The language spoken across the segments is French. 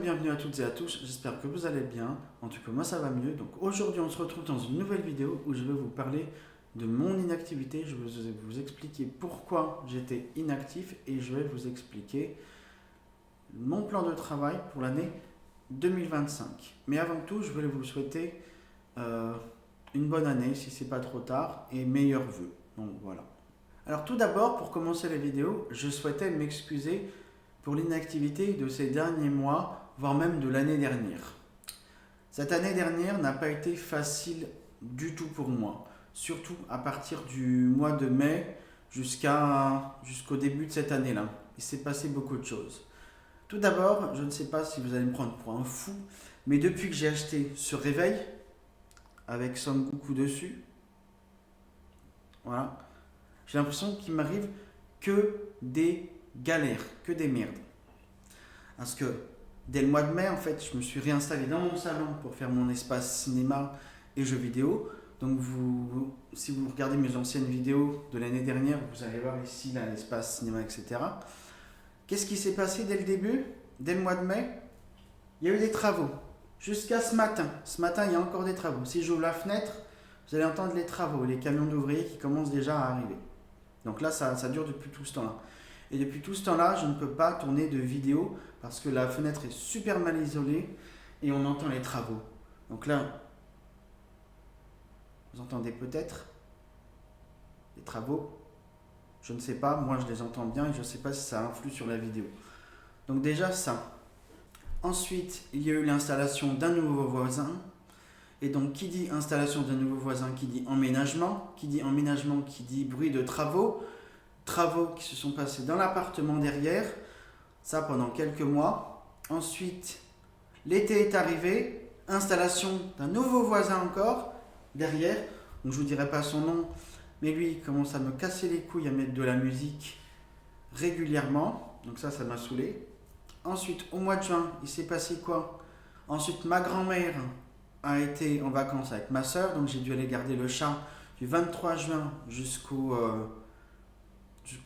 bienvenue à toutes et à tous, j'espère que vous allez bien, en tout cas moi ça va mieux. Donc aujourd'hui on se retrouve dans une nouvelle vidéo où je vais vous parler de mon inactivité, je vais vous expliquer pourquoi j'étais inactif et je vais vous expliquer mon plan de travail pour l'année 2025. Mais avant tout je voulais vous souhaiter une bonne année si c'est pas trop tard et meilleurs vœux. Donc voilà. Alors tout d'abord pour commencer la vidéo, je souhaitais m'excuser pour l'inactivité de ces derniers mois, voire même de l'année dernière. Cette année dernière n'a pas été facile du tout pour moi, surtout à partir du mois de mai jusqu'au début de cette année-là. Il s'est passé beaucoup de choses. Tout d'abord, je ne sais pas si vous allez me prendre pour un fou, mais depuis que j'ai acheté ce réveil, avec Son Goku dessus, voilà, j'ai l'impression qu'il m'arrive que des galères, que des merdes. Parce que dès le mois de mai, en fait, je me suis réinstallé dans mon salon pour faire mon espace cinéma et jeux vidéo. Donc, si vous regardez mes anciennes vidéos de l'année dernière, vous allez voir ici là, l'espace cinéma, etc. Qu'est-ce qui s'est passé dès le début, dès le mois de mai? Il y a eu des travaux. Jusqu'à ce matin. Ce matin, il y a encore des travaux. Si j'ouvre la fenêtre, vous allez entendre les travaux, les camions d'ouvriers qui commencent déjà à arriver. Donc là, ça dure depuis tout ce temps-là. Et depuis tout ce temps-là, je ne peux pas tourner de vidéo parce que la fenêtre est super mal isolée et on entend les travaux. Donc là, vous entendez peut-être les travaux. Je ne sais pas, moi je les entends bien et je ne sais pas si ça influe sur la vidéo. Donc déjà ça. Ensuite, il y a eu l'installation d'un nouveau voisin. Et donc qui dit installation d'un nouveau voisin, qui dit emménagement, qui dit bruit de travaux. Travaux qui se sont passés dans l'appartement derrière, ça pendant quelques mois. Ensuite, l'été est arrivé, installation d'un nouveau voisin encore, derrière. Donc je ne vous dirai pas son nom, mais lui il commence à me casser les couilles à mettre de la musique régulièrement. Donc ça m'a saoulé. Ensuite, au mois de juin, il s'est passé quoi? Ensuite, ma grand-mère a été en vacances avec ma soeur, donc j'ai dû aller garder le chat du 23 juin jusqu'au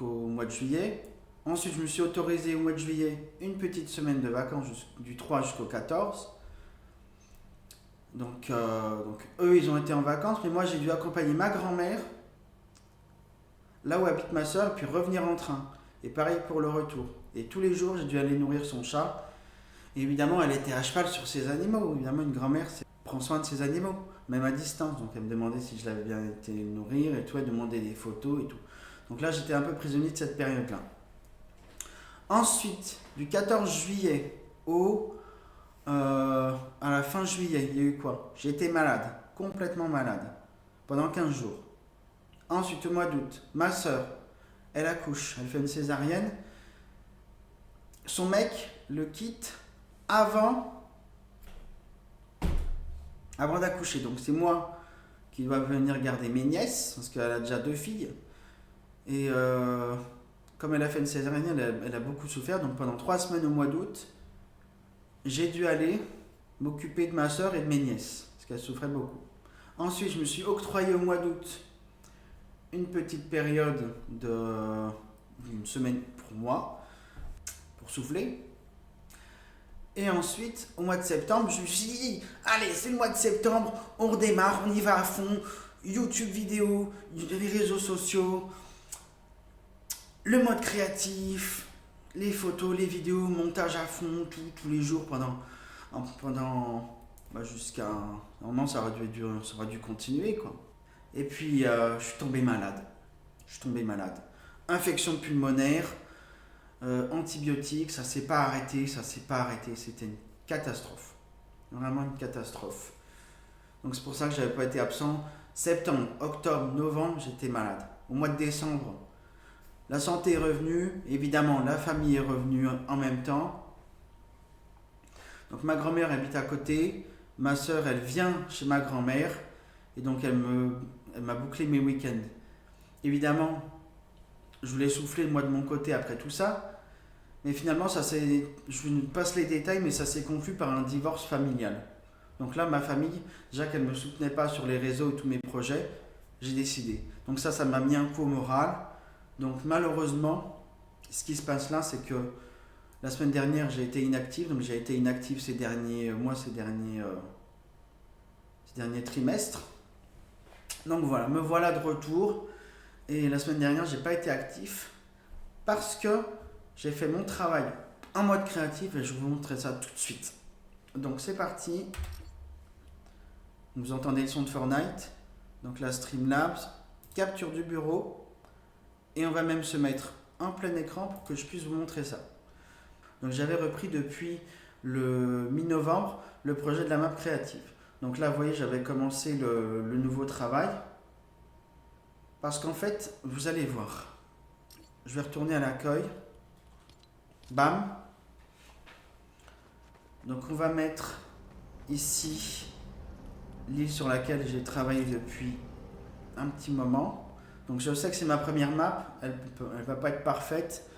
mois de juillet. Ensuite, je me suis autorisé au mois de juillet une petite semaine de vacances du 3 jusqu'au 14. Donc eux, ils ont été en vacances, mais moi, j'ai dû accompagner ma grand-mère là où habite ma soeur, puis revenir en train. Et pareil pour le retour. Et tous les jours, j'ai dû aller nourrir son chat. Et évidemment, elle était à cheval sur ses animaux. Évidemment, une grand-mère prend soin de ses animaux, même à distance. Donc elle me demandait si je l'avais bien été nourrir et tout, elle demandait des photos et tout. Donc là, j'étais un peu prisonnier de cette période-là. Ensuite, du 14 juillet à la fin juillet, il y a eu quoi? J'ai été malade, complètement malade, pendant 15 jours. Ensuite, au mois d'août, ma soeur, elle accouche, elle fait une césarienne. Son mec le quitte avant d'accoucher. Donc c'est moi qui dois venir garder mes nièces, parce qu'elle a déjà 2 filles. Et comme elle a fait une césarienne, elle a beaucoup souffert. Donc pendant 3 semaines au mois d'août, j'ai dû aller m'occuper de ma soeur et de mes nièces, parce qu'elle souffrait beaucoup. Ensuite, je me suis octroyé au mois d'août une petite période d'une semaine pour moi, pour souffler. Et ensuite, au mois de septembre, je me suis dit, allez, c'est le mois de septembre, on redémarre, on y va à fond, YouTube vidéo, les réseaux sociaux, le mode créatif, les photos, les vidéos, montage à fond, tous les jours jusqu'à... Normalement, ça aurait dû continuer, quoi. Et puis, je suis tombé malade. Infection pulmonaire, antibiotiques, ça s'est pas arrêté. C'était une catastrophe. Vraiment une catastrophe. Donc c'est pour ça que j'avais pas été absent. Septembre, octobre, novembre, j'étais malade. Au mois de décembre, la santé est revenue. Évidemment, la famille est revenue en même temps. Donc ma grand-mère habite à côté. Ma soeur, elle vient chez ma grand-mère. Et donc elle m'a bouclé mes week-ends. Évidemment, je voulais souffler moi de mon côté après tout ça. Mais finalement, je vous passe les détails, mais ça s'est conclu par un divorce familial. Donc là, ma famille, déjà qu'elle ne me soutenait pas sur les réseaux et tous mes projets, j'ai décidé. Donc ça m'a mis un coup au moral. Donc malheureusement, ce qui se passe là, c'est que La semaine dernière, j'ai été inactif, donc j'ai été inactif ces derniers mois, ces derniers trimestres. Donc voilà, me voilà de retour. Et la semaine dernière, j'ai pas été actif parce que j'ai fait mon travail en mode créatif et je vous montrerai ça tout de suite. Donc c'est parti. Vous entendez le son de Fortnite. Donc la Streamlabs, capture du bureau. Et on va même se mettre en plein écran pour que je puisse vous montrer ça. Donc j'avais repris depuis le mi-novembre le projet de la map créative. Donc là, vous voyez, j'avais commencé le nouveau travail. Parce qu'en fait, vous allez voir. Je vais retourner à l'accueil. Bam. Donc on va mettre ici l'île sur laquelle j'ai travaillé depuis un petit moment. Donc je sais que c'est ma première map, elle va pas être parfaite.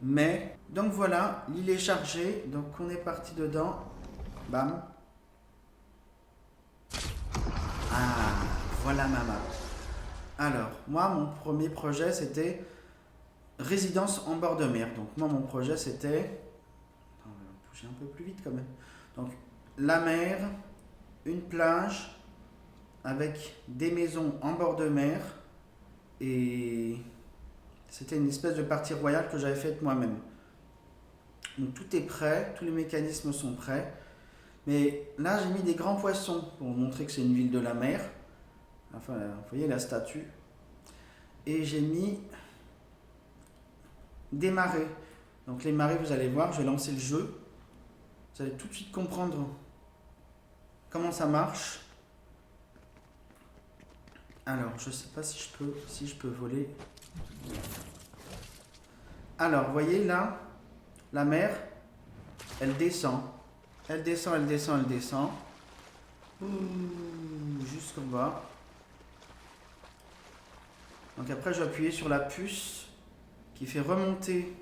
Mais, donc voilà, l'île est chargée. Donc on est parti dedans. Bam. Ah, voilà ma map. Alors, moi, mon premier projet, c'était résidence en bord de mer. Donc, moi, mon projet, c'était... On va bouger un peu plus vite quand même. Donc, la mer, une plage, avec des maisons en bord de mer. Et c'était une espèce de partie royale que j'avais faite moi-même. Donc, tout est prêt, tous les mécanismes sont prêts. Mais là, j'ai mis des grands poissons pour montrer que c'est une ville de la mer. Enfin, vous voyez la statue. Et j'ai mis des marées. Donc les marées, vous allez voir, je vais lancer le jeu. Vous allez tout de suite comprendre comment ça marche. Alors, je ne sais pas si je peux voler. Alors, vous voyez là, la mer, elle descend. Elle descend, elle descend, elle descend. Jusqu'en bas. Donc après, je vais appuyer sur la puce qui fait remonter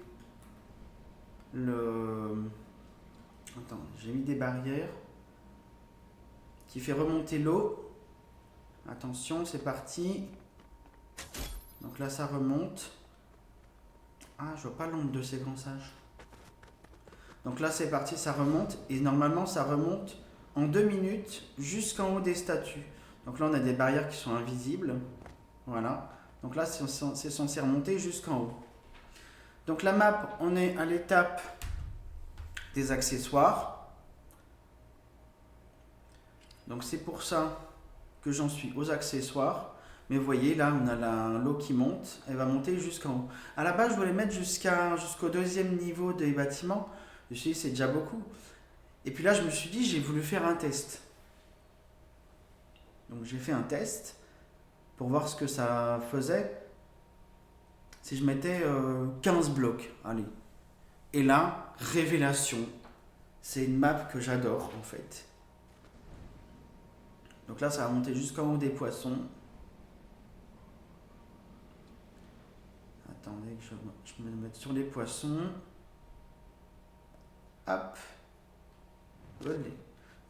le... Attends, j'ai mis des barrières. Qui fait remonter l'eau. Attention, c'est parti. Donc là, ça remonte. Ah, je vois pas l'ombre de ces grands sages. Donc là, c'est parti, ça remonte. Et normalement, ça remonte en 2 minutes jusqu'en haut des statues. Donc là, on a des barrières qui sont invisibles. Voilà. Donc là, c'est censé remonter jusqu'en haut. Donc la map, on est à l'étape des accessoires. Donc c'est pour ça que j'en suis aux accessoires. Mais vous voyez, là, on a l'eau qui monte. Elle va monter jusqu'en haut. À la base, je voulais mettre jusqu'au 2e niveau des bâtiments. Je me suis dit, c'est déjà beaucoup. Et puis là, je me suis dit, j'ai voulu faire un test. Donc j'ai fait un test pour voir ce que ça faisait si je mettais 15 blocs. Allez. Et là, révélation. C'est une map que j'adore en fait. Donc là, ça va monter jusqu'en haut des poissons. Attendez que je me mette sur les poissons. Hop.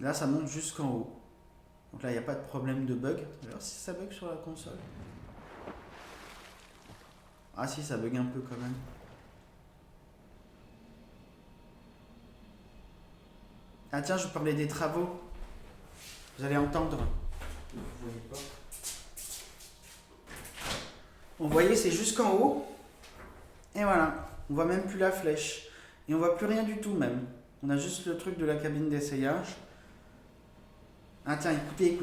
Là, ça monte jusqu'en haut. Donc là, il n'y a pas de problème de bug. Alors, si ça bug sur la console. Ah si, ça bug un peu quand même. Ah tiens, je parlais des travaux. Vous allez entendre. Vous voyez pas. Vous voyez, c'est jusqu'en haut. Et voilà. On voit même plus la flèche. Et on voit plus rien du tout même. On a juste le truc de la cabine d'essayage. Ah tiens, écoutez.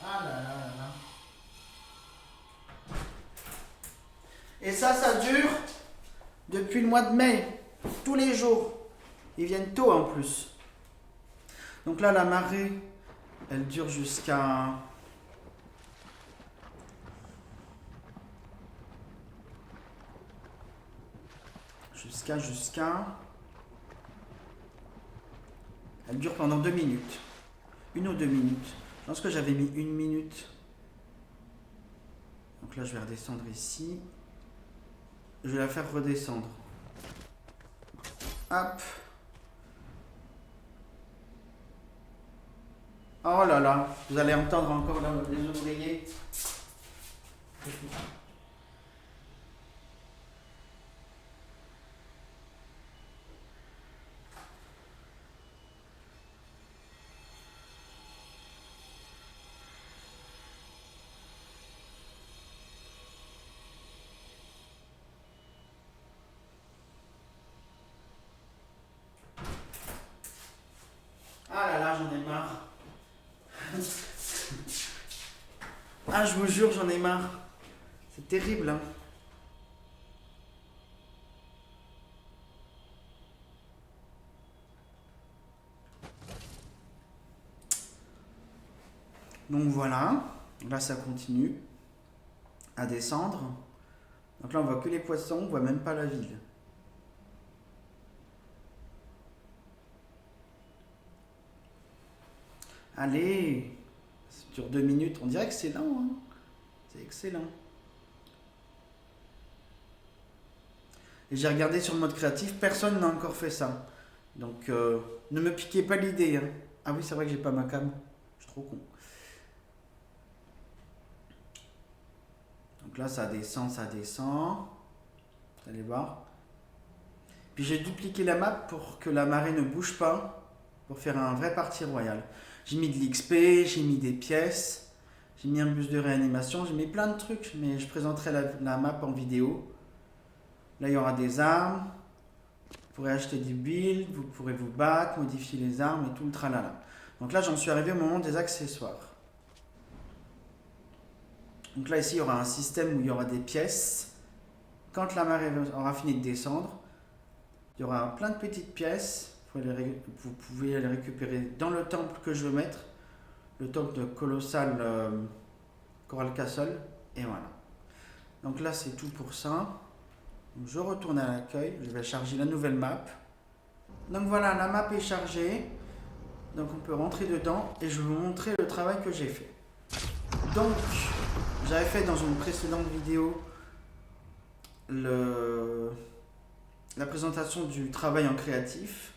Ah là là là là. Et ça dure depuis le mois de mai. Tous les jours. Ils viennent tôt en plus. Donc là, la marée, elle dure jusqu'à... Elle dure pendant 2 minutes. 1 ou 2 minutes. Je pense que j'avais mis 1 minute. Donc là, je vais redescendre ici. Je vais la faire redescendre. Hop. Oh là là, vous allez entendre encore les ouvriers. Ah là là, j'en ai marre. Ah, je vous jure, j'en ai marre. C'est terrible, hein. Donc voilà, là ça continue à descendre. Donc là on voit que les poissons, on voit même pas la ville. Allez, sur 2 minutes, on dirait que c'est lent, hein. C'est excellent. Et j'ai regardé sur le mode créatif, personne n'a encore fait ça. Donc ne me piquez pas l'idée, hein. Ah oui, c'est vrai que j'ai pas ma cam. Je suis trop con. Donc là ça descend, ça descend. Vous allez voir. Puis j'ai dupliqué la map pour que la marée ne bouge pas, pour faire un vrai parti royal. J'ai mis de l'XP, j'ai mis des pièces, j'ai mis un bus de réanimation, j'ai mis plein de trucs, mais je présenterai la map en vidéo. Là il y aura des armes, vous pourrez acheter des builds, vous pourrez vous battre, modifier les armes et tout le tralala. Donc là j'en suis arrivé au moment des accessoires. Donc là ici il y aura un système où il y aura des pièces. Quand la marée aura fini de descendre, il y aura plein de petites pièces. Vous pouvez les récupérer dans le temple que je veux mettre, le temple de Colossal Coral Castle, et voilà. Donc là c'est tout pour ça. Donc je retourne à l'accueil, je vais charger la nouvelle map. Donc voilà, la map est chargée, donc on peut rentrer dedans et je vais vous montrer le travail que j'ai fait. Donc j'avais fait dans une précédente vidéo la présentation du travail en créatif.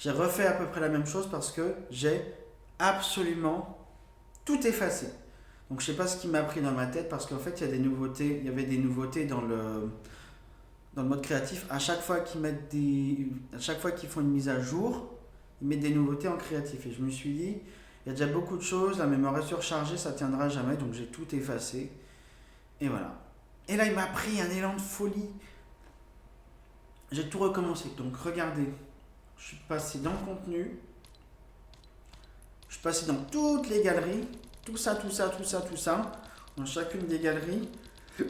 J'ai refait à peu près la même chose parce que j'ai absolument tout effacé. Donc je sais pas ce qui m'a pris dans ma tête parce qu'en fait il y a des nouveautés, il y avait des nouveautés dans le mode créatif. À chaque fois qu'ils font une mise à jour, ils mettent des nouveautés en créatif. Et je me suis dit, il y a déjà beaucoup de choses, la mémoire est surchargée, ça tiendra jamais, donc j'ai tout effacé. Et voilà. Et là il m'a pris un élan de folie. J'ai tout recommencé. Donc regardez. Je suis passé dans le contenu, je suis passé dans toutes les galeries, tout ça. Dans chacune des galeries, il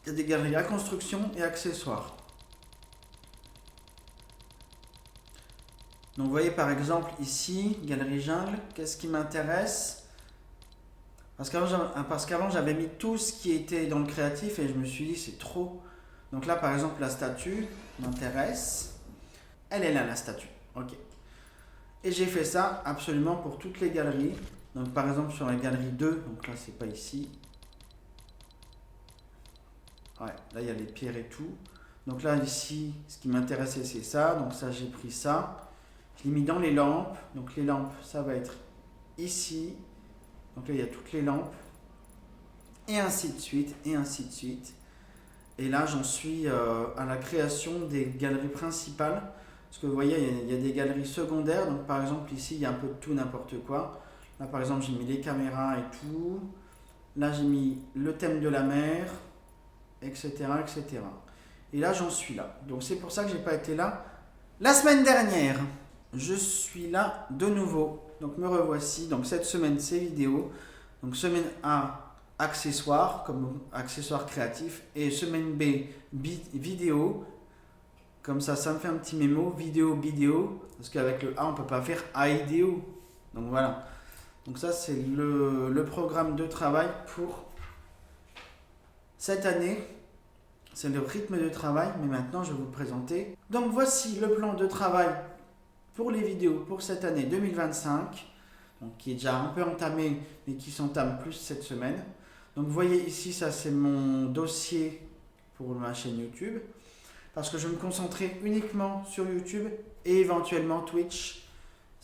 y a des galeries à construction et accessoires. Donc vous voyez par exemple ici, galerie jungle, qu'est-ce qui m'intéresse? Parce qu'avant j'avais mis tout ce qui était dans le créatif et je me suis dit c'est trop. Donc là par exemple la statue m'intéresse, elle est là la statue. Ok. Et j'ai fait ça absolument pour toutes les galeries. Donc par exemple sur la galerie 2, donc là c'est pas ici. Ouais, là il y a les pierres et tout. Donc là ici, ce qui m'intéressait c'est ça. Donc ça j'ai pris ça. Je l'ai mis dans les lampes. Donc les lampes, ça va être ici. Donc là il y a toutes les lampes. Et ainsi de suite, et ainsi de suite. Et là j'en suis à la création des galeries principales. Parce que vous voyez, il y a des galeries secondaires. Donc par exemple ici, il y a un peu de tout, n'importe quoi. Là par exemple, j'ai mis les caméras et tout. Là j'ai mis le thème de la mer, etc. etc. Et là j'en suis là. Donc c'est pour ça que j'ai pas été là la semaine dernière. Je suis là de nouveau. Donc me revoici. Donc cette semaine, c'est vidéo. Donc semaine A, accessoires, comme accessoires créatifs. Et semaine B, vidéo. Comme ça me fait un petit mémo, vidéo, parce qu'avec le A, on ne peut pas faire AIDEO. Donc voilà. Donc ça, c'est le programme de travail pour cette année. C'est le rythme de travail, mais maintenant, je vais vous le présenter. Donc voici le plan de travail pour les vidéos pour cette année 2025, donc qui est déjà un peu entamé, mais qui s'entame plus cette semaine. Donc vous voyez ici, ça c'est mon dossier pour ma chaîne YouTube. Parce que je vais me concentrer uniquement sur YouTube et éventuellement Twitch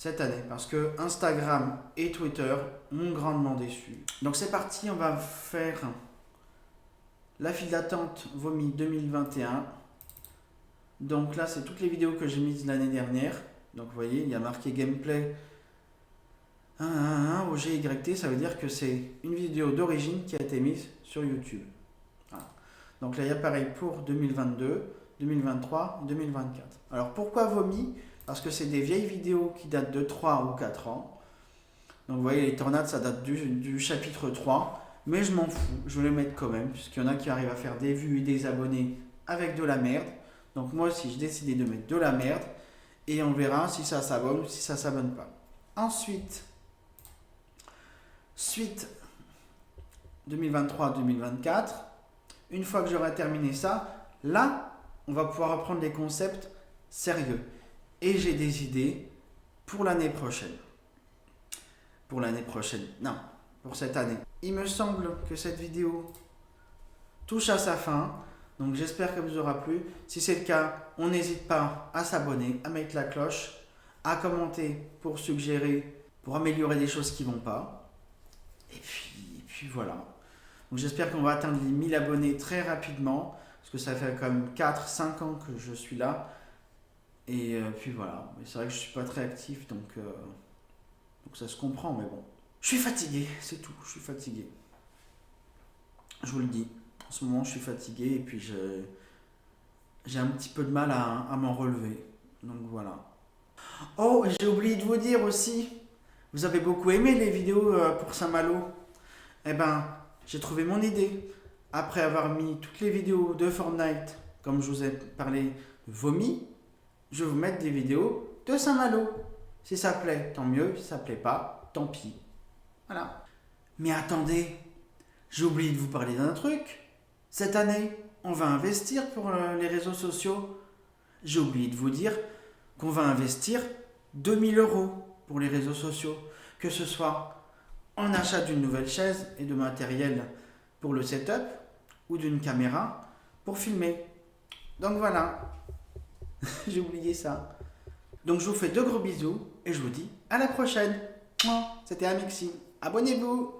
cette année parce que Instagram et Twitter m'ont grandement déçu. Donc c'est parti, on va faire la file d'attente Vomi 2021. Donc là, c'est toutes les vidéos que j'ai mises l'année dernière. Donc vous voyez, il y a marqué gameplay 1 au GYT, ça veut dire que c'est une vidéo d'origine qui a été mise sur YouTube. Voilà. Donc là, il y a pareil pour 2022, 2023, 2024. Alors pourquoi Vomi? Parce que c'est des vieilles vidéos qui datent de 3 ou 4 ans. Donc vous voyez, les tornades, ça date du chapitre 3. Mais je m'en fous, je vais les mettre quand même, puisqu'il y en a qui arrivent à faire des vues et des abonnés avec de la merde. Donc moi aussi, j'ai décidé de mettre de la merde. Et on verra si ça s'abonne ou si ça s'abonne pas. Ensuite, suite 2023-2024. Une fois que j'aurai terminé ça, là, on va pouvoir reprendre les concepts sérieux. Et j'ai des idées pour l'année prochaine. Pour l'année prochaine, non, pour cette année. Il me semble que cette vidéo touche à sa fin. Donc j'espère qu'elle vous aura plu. Si c'est le cas, on n'hésite pas à s'abonner, à mettre la cloche, à commenter pour suggérer, pour améliorer des choses qui ne vont pas. Et puis voilà. Donc j'espère qu'on va atteindre les 1000 abonnés très rapidement. Parce que ça fait quand même 4-5 ans que je suis là. Et puis voilà. Mais c'est vrai que je ne suis pas très actif. Donc ça se comprend, mais bon. Je suis fatigué, c'est tout. Je suis fatigué. Je vous le dis. En ce moment, je suis fatigué et puis j'ai un petit peu de mal à m'en relever. Donc voilà. Oh, j'ai oublié de vous dire aussi, vous avez beaucoup aimé les vidéos pour Saint-Malo. Eh ben, j'ai trouvé mon idée. Après avoir mis toutes les vidéos de Fortnite, comme je vous ai parlé de Vomi, je vais vous mettre des vidéos de Saint-Malo. Si ça plaît, tant mieux. Si ça plaît pas, tant pis. Voilà. Mais attendez, j'ai oublié de vous parler d'un truc. Cette année, on va investir pour les réseaux sociaux. J'ai oublié de vous dire qu'on va investir 2000 € pour les réseaux sociaux. Que ce soit en achat d'une nouvelle chaise et de matériel pour le setup ou d'une caméra pour filmer. Donc voilà, j'ai oublié ça. Donc je vous fais de gros bisous et je vous dis à la prochaine. C'était Amixi. Abonnez-vous.